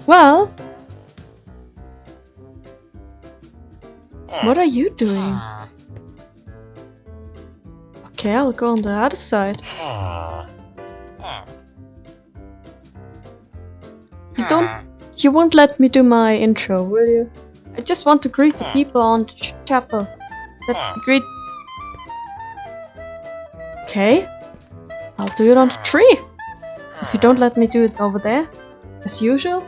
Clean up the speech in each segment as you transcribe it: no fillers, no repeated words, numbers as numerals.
Well, what are you doing? Okay, I'll go on the other side. You won't let me do my intro, will you? I just want to greet the people on the chapel. Greet. Okay, I'll do it on the tree. If you don't let me do it over there, as usual.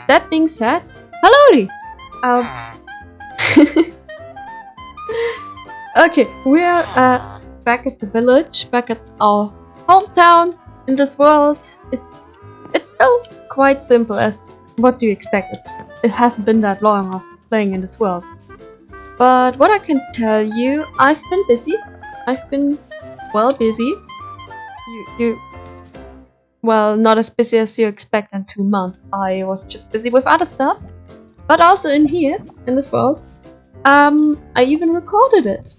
That being said, hello! Okay, we are back at the village, back at our hometown in this world. It's still quite simple as what do you expect? It hasn't been that long of playing in this world. But what I can tell you, I've been busy. I've been well busy. Well, not as busy as you expect in 2 months. I was just busy with other stuff. But also in here, in this world, I even recorded it.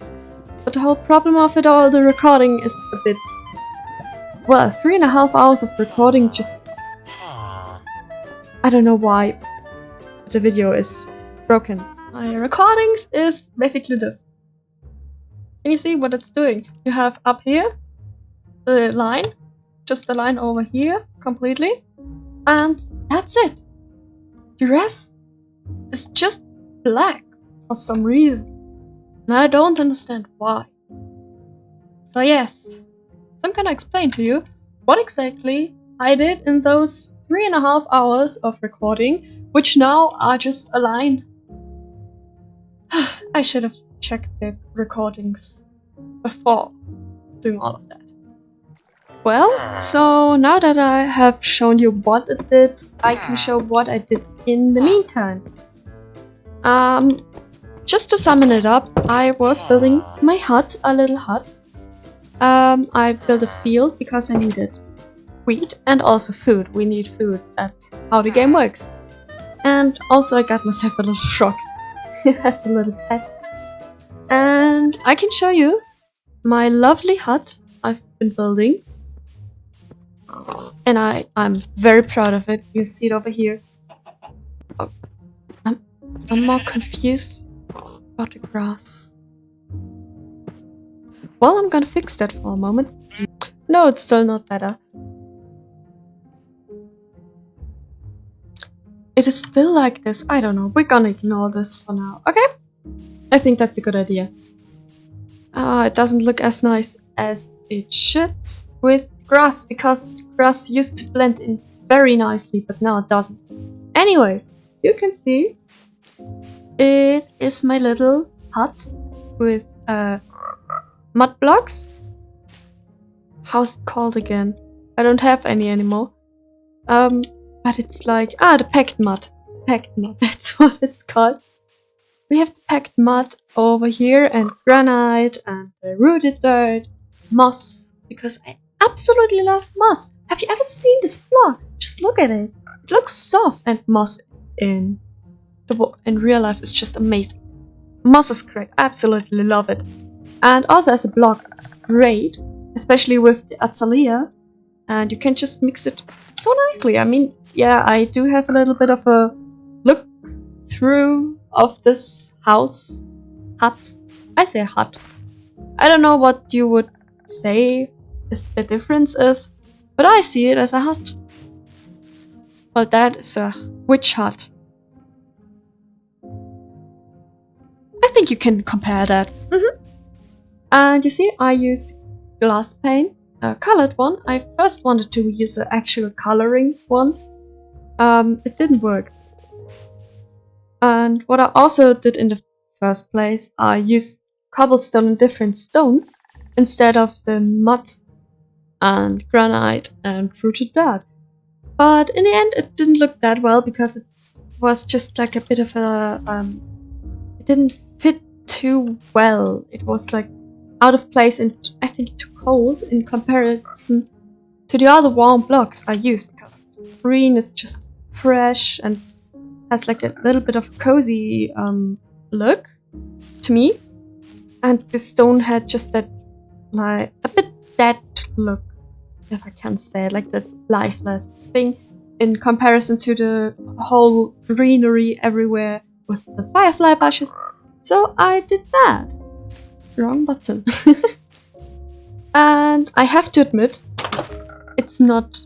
But the whole problem of it all, the recording is a bit... Well, 3.5 hours of recording just... I don't know why the video is broken. My recordings is basically this. Can you see what it's doing? You have up here the line, just the line over here completely, and that's it. The rest is just black for some reason, and I don't understand why. So yes, so I'm gonna explain to you what exactly I did in those 3.5 hours of recording, which now are just a line. I should have checked the recordings before doing all of that. Well, so now that I have shown you what it did, I can show what I did in the meantime. Just to sum it up, I was building my hut, a little hut. I built a field because I needed wheat and also food. We need food, that's how the game works. And also I got myself a little frog. It has a little pet. And I can show you my lovely hut I've been building. And I'm very proud of it. You see it over here. Oh, I'm more confused about the grass. Well, I'm gonna fix that for a moment. No, it's still not better. It is still like this. I don't know. We're gonna ignore this for now. Okay? I think that's a good idea. It doesn't look as nice as it should with grass, because grass used to blend in very nicely, but now it doesn't. Anyways, you can see it is my little hut with mud blocks. How's it called again? I don't have any anymore. But it's like the packed mud. Packed mud, that's what it's called. We have the packed mud over here, and granite, and rooted dirt, moss, because I absolutely love moss. Have you ever seen this block? Just look at it. It looks soft, and moss in real life is just amazing. Moss is great. I absolutely love it. And also as a block, it's great, especially with the azalea. And you can just mix it so nicely. I mean, yeah, I do have a little bit of a look through of this house. Hut. I say hut. I don't know what you would say the difference is, but I see it as a hut. Well, that is a witch hut. I think you can compare that. And you see, I used glass pane, a colored one. I first wanted to use an actual coloring one. It didn't work. And what I also did in the first place, I used cobblestone and different stones instead of the mud and granite and rooted dirt. But in the end, it didn't look that well because it was just like a bit of a it didn't fit too well. It was like out of place and I think too cold in comparison to the other warm blocks I used, because green is just fresh and has like a little bit of cozy look to me, and the stone had just that like a bit dead look, if I can say it, like that lifeless thing. in comparison to the whole greenery everywhere with the firefly bushes. So I did that. Wrong button. And I have to admit, it's not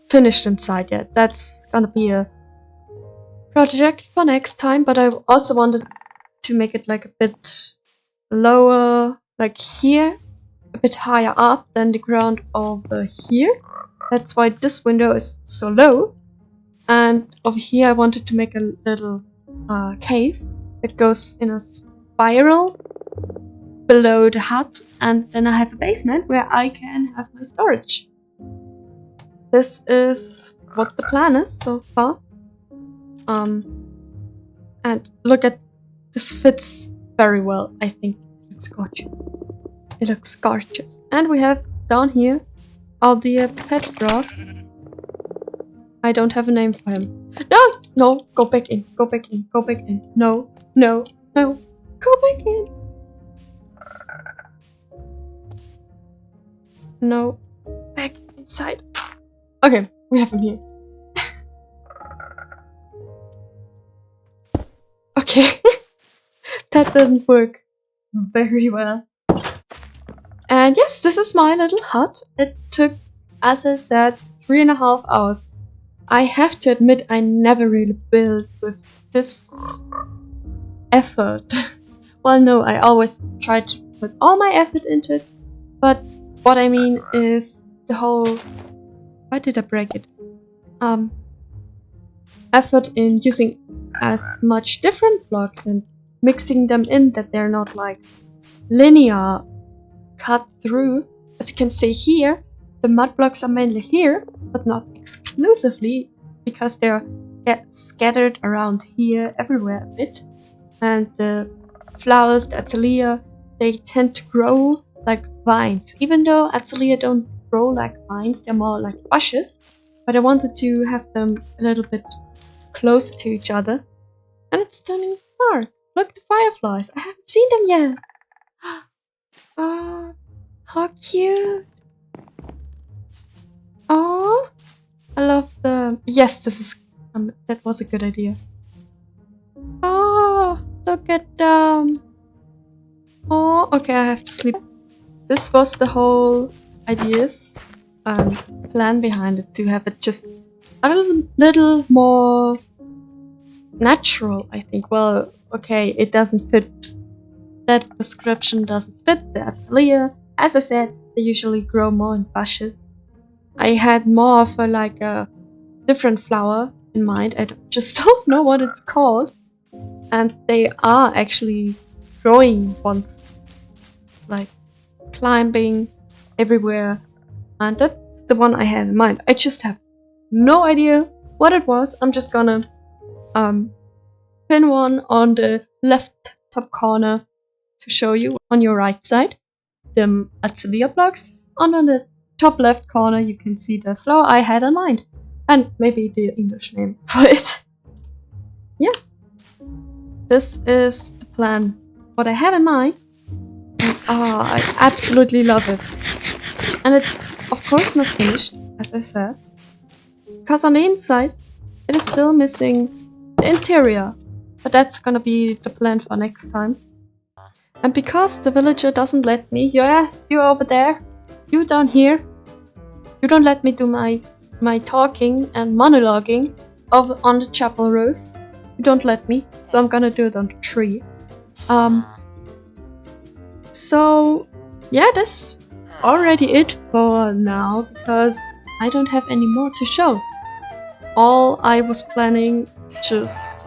finished inside yet. That's gonna be a project for next time, but I also wanted to make it like a bit lower, like here, a bit higher up than the ground over here. That's why this window is so low. And over here I wanted to make a little cave that goes in a spiral below the hut, and then I have a basement where I can have my storage. This is what the plan is so far. And look at this, fits very well. I think it's gorgeous. It looks gorgeous. And we have down here our dear pet frog. I don't have a name for him. No, no, go back in, go back in, go back in. No, no, no, go back in. No, back inside. Okay, we have him here. Okay, that didn't work very well. And yes, this is my little hut. It took, as I said, 3.5 hours. I have to admit, I never really built with this effort. Well, no, I always try to put all my effort into it, but what I mean is the whole... Why did I break it? Effort in using as much different blocks and mixing them in, that they're not like linear cut through. As you can see here, the mud blocks are mainly here, but not exclusively, because they're scattered around here everywhere a bit. And the flowers, the azalea, they tend to grow like vines. Even though azalea don't grow like vines, they're more like bushes. But I wanted to have them a little bit closer to each other. And it's turning dark. Look, the fireflies. I haven't seen them yet. Oh, how cute. Oh, I love them. Yes, this is... that was a good idea. Oh, look at them. Oh, okay, I have to sleep. This was the whole ideas and plan behind it, to have it just a little more natural, I think. Well, okay, it doesn't fit. That description doesn't fit the azalea. As I said, they usually grow more in bushes. I had more of a different flower in mind. I just don't know what it's called. And they are actually growing ones, like climbing everywhere. And that's the one I had in mind. I just have no idea what it was. I'm just gonna pin one on the left top corner to show you. On your right side, the azalea blocks, and on the top left corner you can see the flower I had in mind, and maybe the English name for it. Yes, this is the plan, what I had in mind. And I absolutely love it. And it's of course not finished, as I said, because on the inside it is still missing the interior, but that's gonna be the plan for next time. And because the villager doesn't let me, yeah, you over there, you down here, you don't let me do my talking and monologuing over on the chapel roof. You don't let me, so I'm gonna do it on the tree. So yeah, that's already it for now, because I don't have any more to show. All I was planning just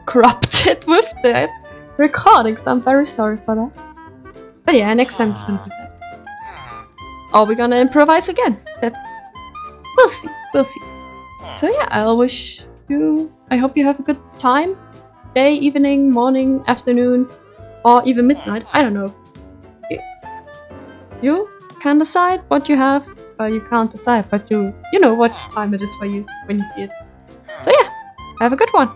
corrupted with the recording, so I'm very sorry for that. But yeah, next time it's gonna be better. Or we're gonna improvise again. That's... we'll see, we'll see. So yeah, I hope you have a good time. Day, evening, morning, afternoon, or even midnight, I don't know. You can decide what you have. Well, you can't decide, but you know what time it is for you when you see it. So yeah, have a good one.